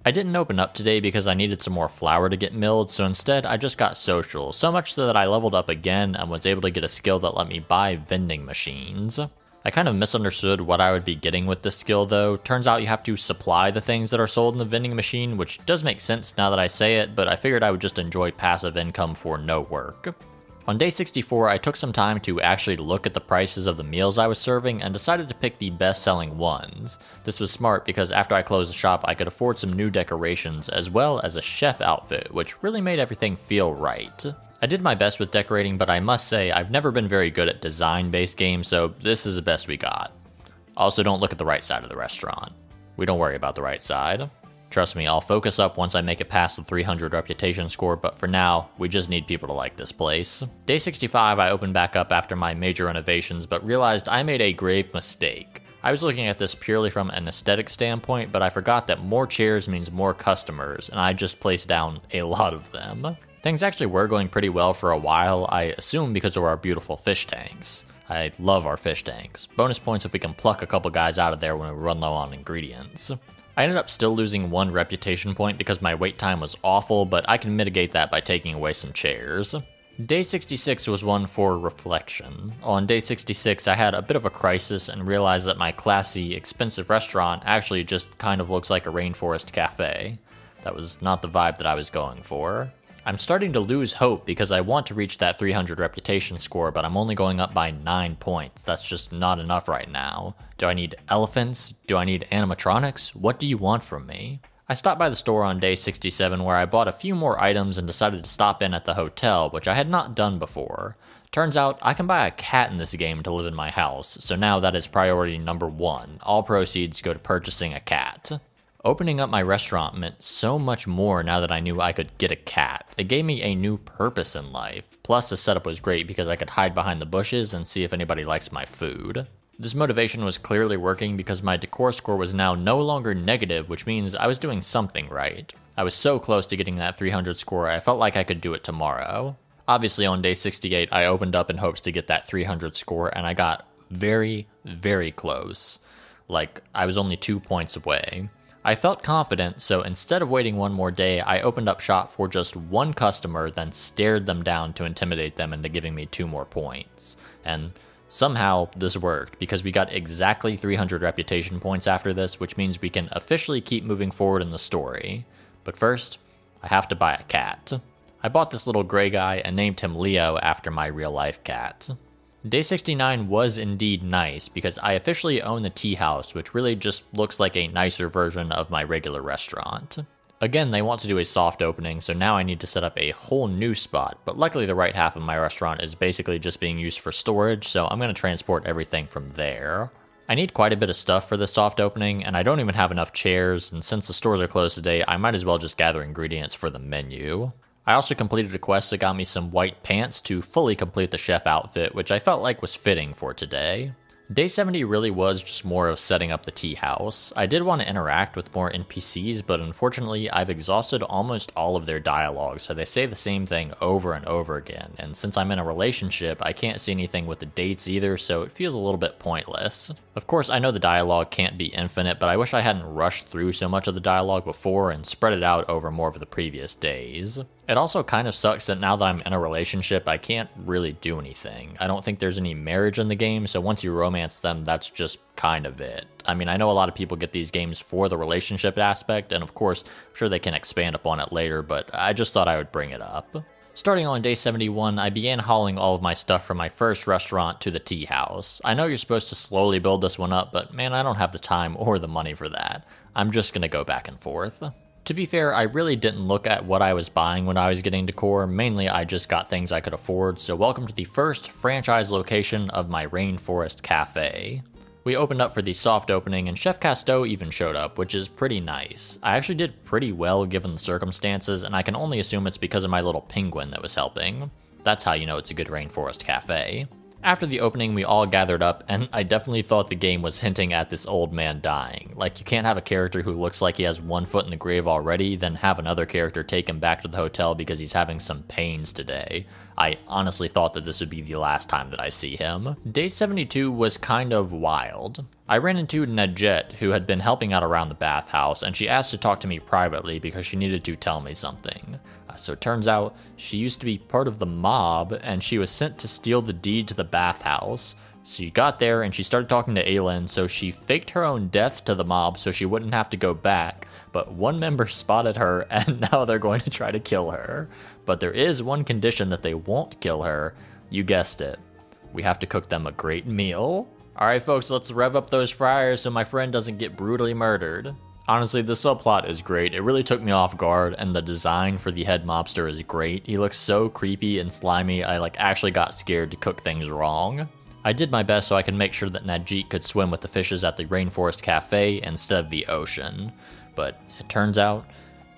I didn't open up today because I needed some more flour to get milled, so instead I just got social, so much so that I leveled up again and was able to get a skill that let me buy vending machines. I kind of misunderstood what I would be getting with this skill though. Turns out you have to supply the things that are sold in the vending machine, which does make sense now that I say it, but I figured I would just enjoy passive income for no work. On day 64, I took some time to actually look at the prices of the meals I was serving and decided to pick the best-selling ones. This was smart because after I closed the shop, I could afford some new decorations as well as a chef outfit, which really made everything feel right. I did my best with decorating, but I must say I've never been very good at design-based games, so this is the best we got. Also, don't look at the right side of the restaurant. We don't worry about the right side. Trust me, I'll focus up once I make it past the 300 reputation score, but for now, we just need people to like this place. Day 65, I opened back up after my major renovations, but realized I made a grave mistake. I was looking at this purely from an aesthetic standpoint, but I forgot that more chairs means more customers, and I just placed down a lot of them. Things actually were going pretty well for a while, I assume because of our beautiful fish tanks. I love our fish tanks. Bonus points if we can pluck a couple guys out of there when we run low on ingredients. I ended up still losing 1 reputation point because my wait time was awful, but I can mitigate that by taking away some chairs. Day 66 was one for reflection. On day 66, I had a bit of a crisis and realized that my classy, expensive restaurant actually just kind of looks like a rainforest cafe. That was not the vibe that I was going for. I'm starting to lose hope because I want to reach that 300 reputation score, but I'm only going up by 9 points. That's just not enough right now. Do I need elephants? Do I need animatronics? What do you want from me? I stopped by the store on day 67 where I bought a few more items and decided to stop in at the hotel, which I had not done before. Turns out I can buy a cat in this game to live in my house, so now that is priority number 1. All proceeds go to purchasing a cat. Opening up my restaurant meant so much more now that I knew I could get a cat. It gave me a new purpose in life. Plus, the setup was great because I could hide behind the bushes and see if anybody likes my food. This motivation was clearly working because my decor score was now no longer negative, which means I was doing something right. I was so close to getting that 300 score, I felt like I could do it tomorrow. Obviously, on day 68, I opened up in hopes to get that 300 score, and I got very, very close. Like, I was only 2 points away. I felt confident, so instead of waiting one more day, I opened up shop for just 1 customer, then stared them down to intimidate them into giving me 2 more points. And somehow this worked, because we got exactly 300 reputation points after this, which means we can officially keep moving forward in the story. But first, I have to buy a cat. I bought this little gray guy and named him Leo after my real-life cat. Day 69 was indeed nice because I officially own the tea house, which really just looks like a nicer version of my regular restaurant. Again, they want to do a soft opening, so now I need to set up a whole new spot, but luckily the right half of my restaurant is basically just being used for storage, so I'm going to transport everything from there. I need quite a bit of stuff for this soft opening, and I don't even have enough chairs, and since the stores are closed today, I might as well just gather ingredients for the menu. I also completed a quest that got me some white pants to fully complete the chef outfit, which I felt like was fitting for today. Day 70 really was just more of setting up the tea house. I did want to interact with more NPCs, but unfortunately I've exhausted almost all of their dialogue, so they say the same thing over and over again, and since I'm in a relationship, I can't see anything with the dates either, so it feels a little bit pointless. Of course, I know the dialogue can't be infinite, but I wish I hadn't rushed through so much of the dialogue before and spread it out over more of the previous days. It also kind of sucks that now that I'm in a relationship, I can't really do anything. I don't think there's any marriage in the game, so once you romance them, that's just kind of it. I mean, I know a lot of people get these games for the relationship aspect, and of course, I'm sure they can expand upon it later, but I just thought I would bring it up. Starting on day 71, I began hauling all of my stuff from my first restaurant to the tea house. I know you're supposed to slowly build this one up, but man, I don't have the time or the money for that. I'm just gonna go back and forth. To be fair, I really didn't look at what I was buying when I was getting decor, mainly I just got things I could afford, so welcome to the first franchise location of my Rainforest Cafe. We opened up for the soft opening and Chef Casteau even showed up, which is pretty nice. I actually did pretty well given the circumstances, and I can only assume it's because of my little penguin that was helping. That's how you know it's a good Rainforest Cafe. After the opening, we all gathered up, and I definitely thought the game was hinting at this old man dying. Like, you can't have a character who looks like he has one foot in the grave already, then have another character take him back to the hotel because he's having some pains today. I honestly thought that this would be the last time that I see him. Day 72 was kind of wild. I ran into Nadjet, who had been helping out around the bathhouse, and she asked to talk to me privately because she needed to tell me something. So it turns out she used to be part of the mob, and she was sent to steal the deed to the bathhouse. She got there and she started talking to Aylin, so she faked her own death to the mob so she wouldn't have to go back. But one member spotted her, and now they're going to try to kill her. But there is one condition that they won't kill her. You guessed it. We have to cook them a great meal. Alright folks, let's rev up those fryers so my friend doesn't get brutally murdered. Honestly, the subplot is great. It really took me off guard, and the design for the head mobster is great. He looks so creepy and slimy, I actually got scared to cook things wrong. I did my best so I could make sure that Nadjet could swim with the fishes at the Rainforest Cafe instead of the ocean. But it turns out,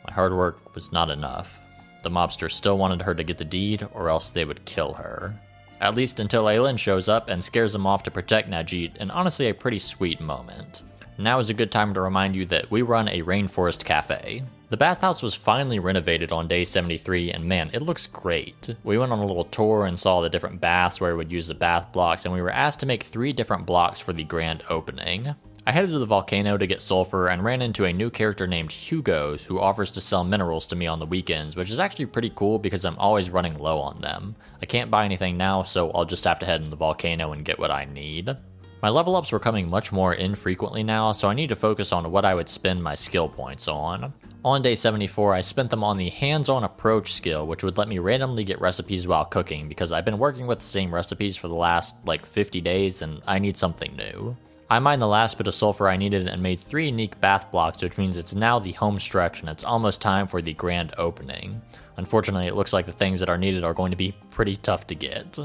my hard work was not enough. The mobster still wanted her to get the deed, or else they would kill her. At least until Aylin shows up and scares them off to protect Nadjet, and honestly a pretty sweet moment. Now is a good time to remind you that we run a Rainforest Cafe. The bathhouse was finally renovated on day 73, and man, it looks great. We went on a little tour and saw the different baths where we would use the bath blocks, and we were asked to make 3 different blocks for the grand opening. I headed to the volcano to get sulfur and ran into a new character named Hugo who offers to sell minerals to me on the weekends, which is actually pretty cool because I'm always running low on them. I can't buy anything now, so I'll just have to head in the volcano and get what I need. My level ups were coming much more infrequently now, so I need to focus on what I would spend my skill points on. On day 74, I spent them on the hands-on approach skill, which would let me randomly get recipes while cooking, because I've been working with the same recipes for the last, 50 days, and I need something new. I mined the last bit of sulfur I needed and made 3 unique bath blocks, which means it's now the home stretch and it's almost time for the grand opening. Unfortunately, it looks like the things that are needed are going to be pretty tough to get.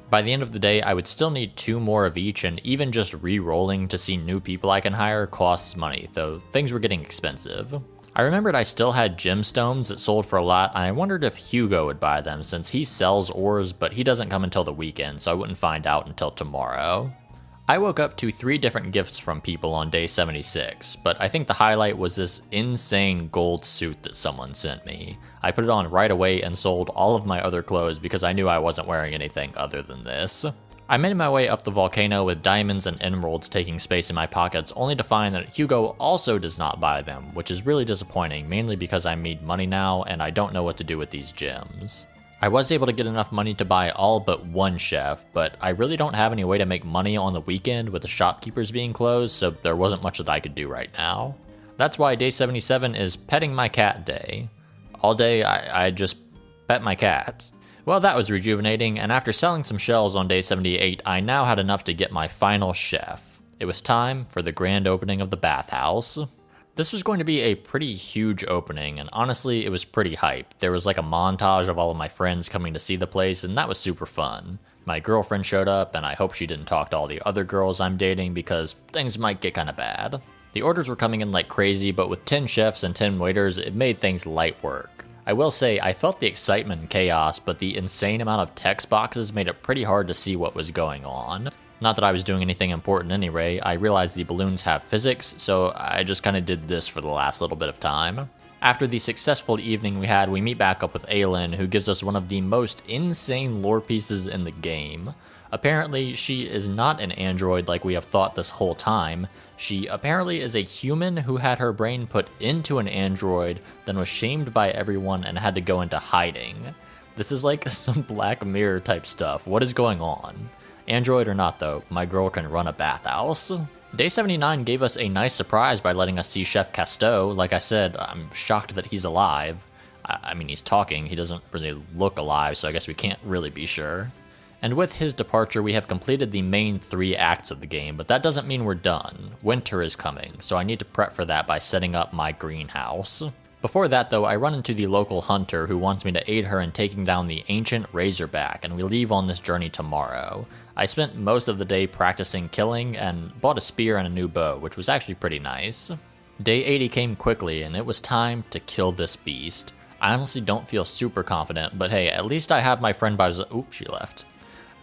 By the end of the day, I would still need 2 more of each, and even just re-rolling to see new people I can hire costs money, though things were getting expensive. I remembered I still had gemstones that sold for a lot, and I wondered if Hugo would buy them since he sells ores, but he doesn't come until the weekend, so I wouldn't find out until tomorrow. I woke up to 3 different gifts from people on day 76, but I think the highlight was this insane gold suit that someone sent me. I put it on right away and sold all of my other clothes because I knew I wasn't wearing anything other than this. I made my way up the volcano with diamonds and emeralds taking space in my pockets, only to find that Hugo also does not buy them, which is really disappointing, mainly because I need money now and I don't know what to do with these gems. I was able to get enough money to buy all but 1 chef, but I really don't have any way to make money on the weekend with the shopkeepers being closed, so there wasn't much that I could do right now. That's why day 77 is petting my cat day. All day I just pet my cat. Well, that was rejuvenating, and after selling some shells on day 78, I now had enough to get my final chef. It was time for the grand opening of the bathhouse. This was going to be a pretty huge opening, and honestly, it was pretty hype. There was a montage of all of my friends coming to see the place, and that was super fun. My girlfriend showed up, and I hope she didn't talk to all the other girls I'm dating because things might get kinda bad. The orders were coming in like crazy, but with 10 chefs and 10 waiters, it made things light work. I will say, I felt the excitement and chaos, but the insane amount of text boxes made it pretty hard to see what was going on. Not that I was doing anything important anyway, I realized the balloons have physics, so I just kinda did this for the last little bit of time. After the successful evening we had, we meet back up with Aylin, who gives us one of the most insane lore pieces in the game. Apparently, she is not an android like we have thought this whole time. She apparently is a human who had her brain put into an android, then was shamed by everyone and had to go into hiding. This is like some Black Mirror type stuff. What is going on? Android or not though, my girl can run a bathhouse. Day 79 gave us a nice surprise by letting us see Chef Casteau. Like I said, I'm shocked that he's alive. I mean, he's talking, he doesn't really look alive, so I guess we can't really be sure. And with his departure, we have completed the main 3 acts of the game, but that doesn't mean we're done. Winter is coming, so I need to prep for that by setting up my greenhouse. Before that though, I run into the local hunter who wants me to aid her in taking down the ancient Razorback, and we leave on this journey tomorrow. I spent most of the day practicing killing and bought a spear and a new bow, which was actually pretty nice. Day 80 came quickly and it was time to kill this beast. I honestly don't feel super confident, but hey, at least I have my friend by the— Oops, she left.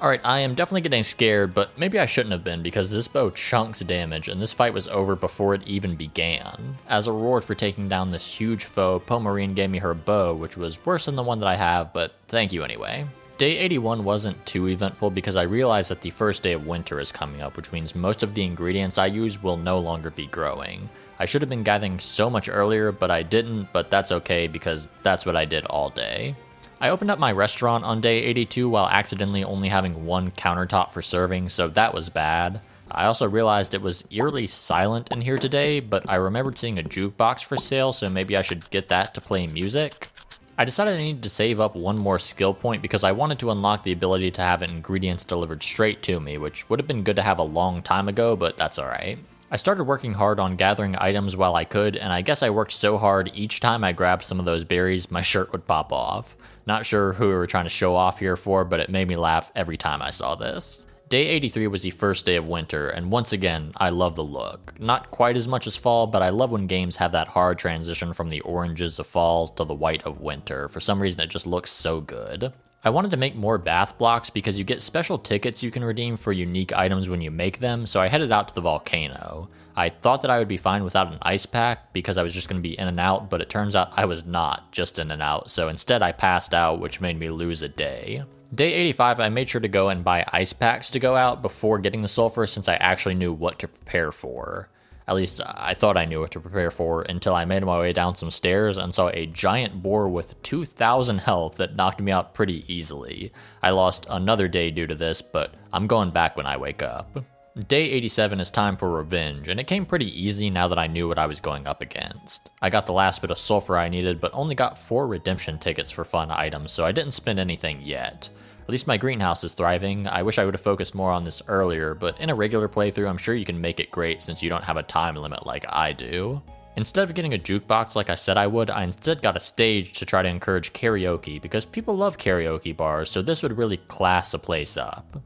Alright, I am definitely getting scared, but maybe I shouldn't have been because this bow chunks damage and this fight was over before it even began. As a reward for taking down this huge foe, Pomarine gave me her bow, which was worse than the one that I have, but thank you anyway. Day 81 wasn't too eventful because I realized that the first day of winter is coming up, which means most of the ingredients I use will no longer be growing. I should have been gathering so much earlier, but I didn't, but that's okay because that's what I did all day. I opened up my restaurant on day 82 while accidentally only having one countertop for serving, so that was bad. I also realized it was eerily silent in here today, but I remembered seeing a jukebox for sale, so maybe I should get that to play music. I decided I needed to save up one more skill point because I wanted to unlock the ability to have ingredients delivered straight to me, which would have been good to have a long time ago, but that's alright. I started working hard on gathering items while I could, and I guess I worked so hard each time I grabbed some of those berries, my shirt would pop off. Not sure who we were trying to show off here for, but it made me laugh every time I saw this. Day 83 was the first day of winter, and once again, I love the look. Not quite as much as fall, but I love when games have that hard transition from the oranges of fall to the white of winter. For some reason, it just looks so good. I wanted to make more bath blocks because you get special tickets you can redeem for unique items when you make them, so I headed out to the volcano. I thought that I would be fine without an ice pack because I was just going to be in and out, but it turns out I was not just in and out, so instead I passed out, which made me lose a day. Day 85, I made sure to go and buy ice packs to go out before getting the sulfur since I actually knew what to prepare for. At least I thought I knew what to prepare for until I made my way down some stairs and saw a giant boar with 2,000 health that knocked me out pretty easily. I lost another day due to this, but I'm going back when I wake up. Day 87 is time for revenge, and it came pretty easy now that I knew what I was going up against. I got the last bit of sulfur I needed, but only got 4 redemption tickets for fun items, so I didn't spend anything yet. At least my greenhouse is thriving. I wish I would have focused more on this earlier, but in a regular playthrough, I'm sure you can make it great since you don't have a time limit like I do. Instead of getting a jukebox like I said I would, I instead got a stage to try to encourage karaoke, because people love karaoke bars, so this would really class a place up.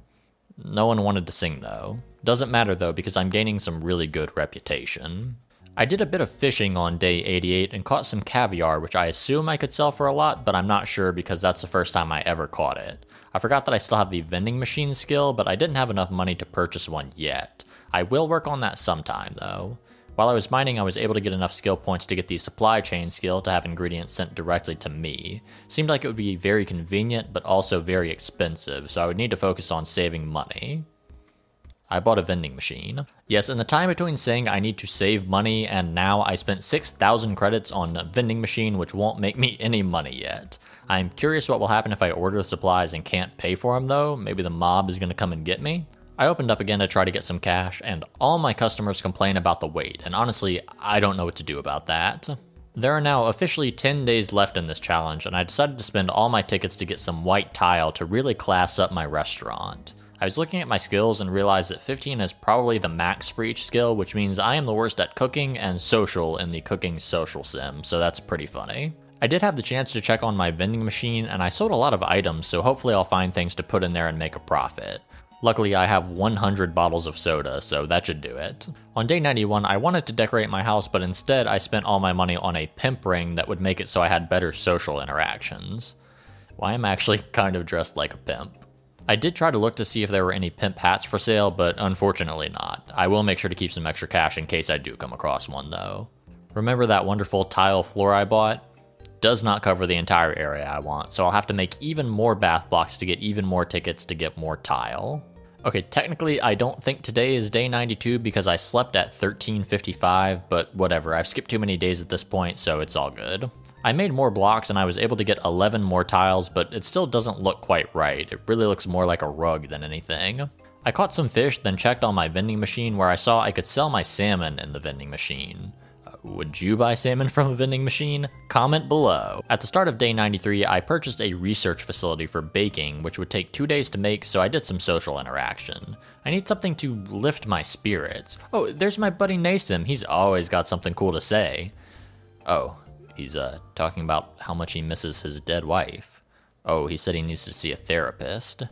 No one wanted to sing though. Doesn't matter though, because I'm gaining some really good reputation. I did a bit of fishing on day 88 and caught some caviar, which I assume I could sell for a lot, but I'm not sure because that's the first time I ever caught it. I forgot that I still have the vending machine skill, but I didn't have enough money to purchase one yet. I will work on that sometime though. While I was mining, I was able to get enough skill points to get the supply chain skill to have ingredients sent directly to me. Seemed like it would be very convenient, but also very expensive, so I would need to focus on saving money. I bought a vending machine. Yes, in the time between saying I need to save money and now, I spent 6,000 credits on a vending machine, which won't make me any money yet. I'm curious what will happen if I order the supplies and can't pay for them though. Maybe the mob is gonna come and get me. I opened up again to try to get some cash, and all my customers complain about the wait, and honestly, I don't know what to do about that. There are now officially 10 days left in this challenge, and I decided to spend all my tickets to get some white tile to really class up my restaurant. I was looking at my skills and realized that 15 is probably the max for each skill, which means I am the worst at cooking and social in the cooking social sim, so that's pretty funny. I did have the chance to check on my vending machine, and I sold a lot of items, so hopefully I'll find things to put in there and make a profit. Luckily, I have 100 bottles of soda, so that should do it. On day 91, I wanted to decorate my house, but instead I spent all my money on a pimp ring that would make it so I had better social interactions. Well, I am actually kind of dressed like a pimp. I did try to look to see if there were any pimp hats for sale, but unfortunately not. I will make sure to keep some extra cash in case I do come across one though. Remember that wonderful tile floor I bought? Does not cover the entire area I want, so I'll have to make even more bath blocks to get even more tickets to get more tile. Okay, technically I don't think today is day 92 because I slept at 13:55, but whatever, I've skipped too many days at this point, so it's all good. I made more blocks and I was able to get 11 more tiles, but it still doesn't look quite right. It really looks more like a rug than anything. I caught some fish, then checked on my vending machine where I saw I could sell my salmon in the vending machine. Would you buy salmon from a vending machine? Comment below. At the start of day 93, I purchased a research facility for baking, which would take 2 days to make, so I did some social interaction. I need something to lift my spirits. Oh, there's my buddy Nasim. He's always got something cool to say. Oh, he's talking about how much he misses his dead wife. Oh, he said he needs to see a therapist.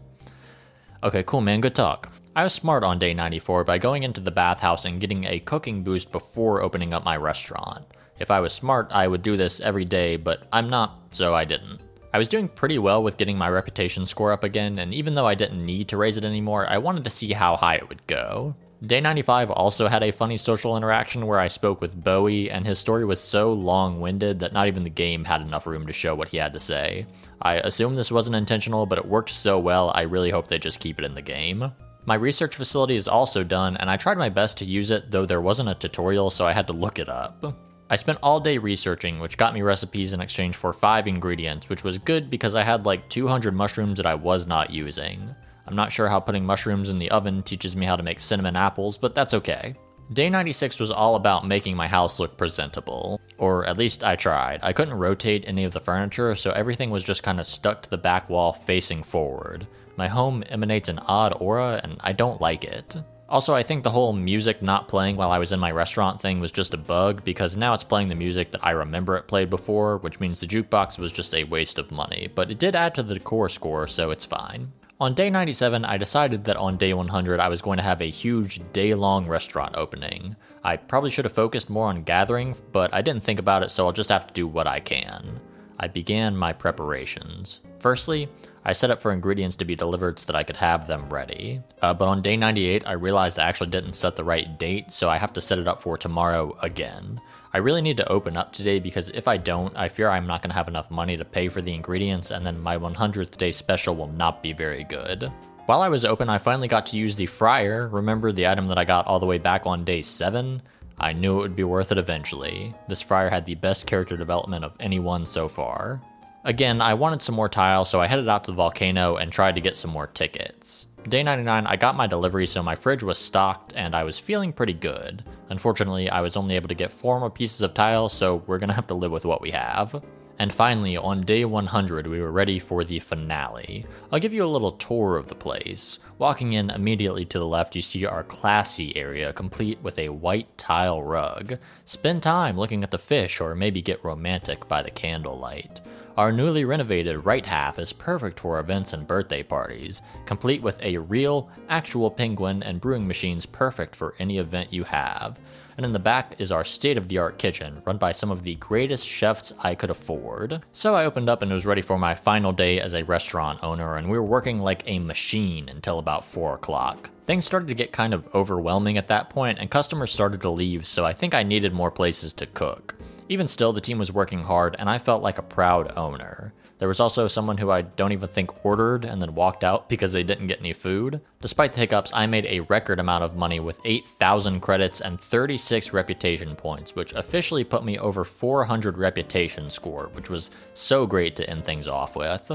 Okay, cool man, good talk. I was smart on day 94 by going into the bathhouse and getting a cooking boost before opening up my restaurant. If I was smart, I would do this every day, but I'm not, so I didn't. I was doing pretty well with getting my reputation score up again, and even though I didn't need to raise it anymore, I wanted to see how high it would go. Day 95 also had a funny social interaction where I spoke with Bowie, and his story was so long-winded that not even the game had enough room to show what he had to say. I assume this wasn't intentional, but it worked so well, I really hope they just keep it in the game. My research facility is also done, and I tried my best to use it, though there wasn't a tutorial, so I had to look it up. I spent all day researching, which got me recipes in exchange for 5 ingredients, which was good because I had like 200 mushrooms that I was not using. I'm not sure how putting mushrooms in the oven teaches me how to make cinnamon apples, but that's okay. Day 96 was all about making my house look presentable. Or at least I tried. I couldn't rotate any of the furniture, so everything was just kind of stuck to the back wall facing forward. My home emanates an odd aura, and I don't like it. Also, I think the whole music not playing while I was in my restaurant thing was just a bug, because now it's playing the music that I remember it played before, which means the jukebox was just a waste of money, but it did add to the decor score, so it's fine. On day 97, I decided that on day 100 I was going to have a huge day-long restaurant opening. I probably should have focused more on gathering, but I didn't think about it, so I'll just have to do what I can. I began my preparations. Firstly, I set up for ingredients to be delivered so that I could have them ready. But on day 98, I realized I actually didn't set the right date, so I have to set it up for tomorrow again. I really need to open up today because if I don't, I fear I'm not going to have enough money to pay for the ingredients, and then my 100th day special will not be very good. While I was open, I finally got to use the fryer. Remember the item that I got all the way back on day 7? I knew it would be worth it eventually. This fryer had the best character development of anyone so far. Again, I wanted some more tile, so I headed out to the volcano and tried to get some more tickets. Day 99, I got my delivery, so my fridge was stocked, and I was feeling pretty good. Unfortunately, I was only able to get 4 more pieces of tile, so we're gonna have to live with what we have. And finally, on day 100, we were ready for the finale. I'll give you a little tour of the place. Walking in immediately to the left, you see our classy area, complete with a white tile rug. Spend time looking at the fish, or maybe get romantic by the candlelight. Our newly renovated right half is perfect for events and birthday parties, complete with a real, actual penguin and brewing machines perfect for any event you have. And in the back is our state-of-the-art kitchen, run by some of the greatest chefs I could afford. So I opened up and was ready for my final day as a restaurant owner, and we were working like a machine until about 4 o'clock. Things started to get kind of overwhelming at that point, and customers started to leave, so I think I needed more places to cook. Even still, the team was working hard, and I felt like a proud owner. There was also someone who I don't even think ordered and then walked out because they didn't get any food. Despite the hiccups, I made a record amount of money with 8,000 credits and 36 reputation points, which officially put me over 400 reputation score, which was so great to end things off with.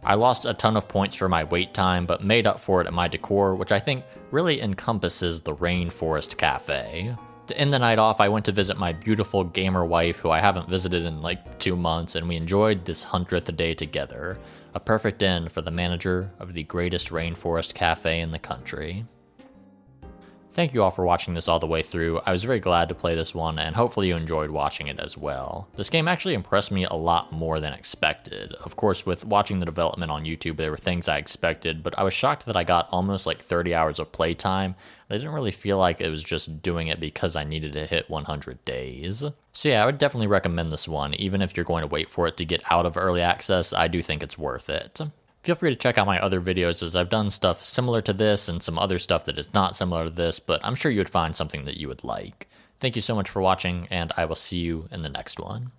I lost a ton of points for my wait time, but made up for it at my decor, which I think really encompasses the Rainforest Cafe. To end the night off, I went to visit my beautiful gamer wife, who I haven't visited in like 2 months, and we enjoyed this 100th day together. A perfect end for the manager of the greatest Rainforest Cafe in the country. Thank you all for watching this all the way through. I was very glad to play this one, and hopefully you enjoyed watching it as well. This game actually impressed me a lot more than expected. Of course, with watching the development on YouTube, there were things I expected, but I was shocked that I got almost like 30 hours of playtime. I didn't really feel like it was just doing it because I needed to hit 100 days. So yeah, I would definitely recommend this one. Even if you're going to wait for it to get out of early access, I do think it's worth it. Feel free to check out my other videos, as I've done stuff similar to this and some other stuff that is not similar to this, but I'm sure you would find something that you would like. Thank you so much for watching, and I will see you in the next one.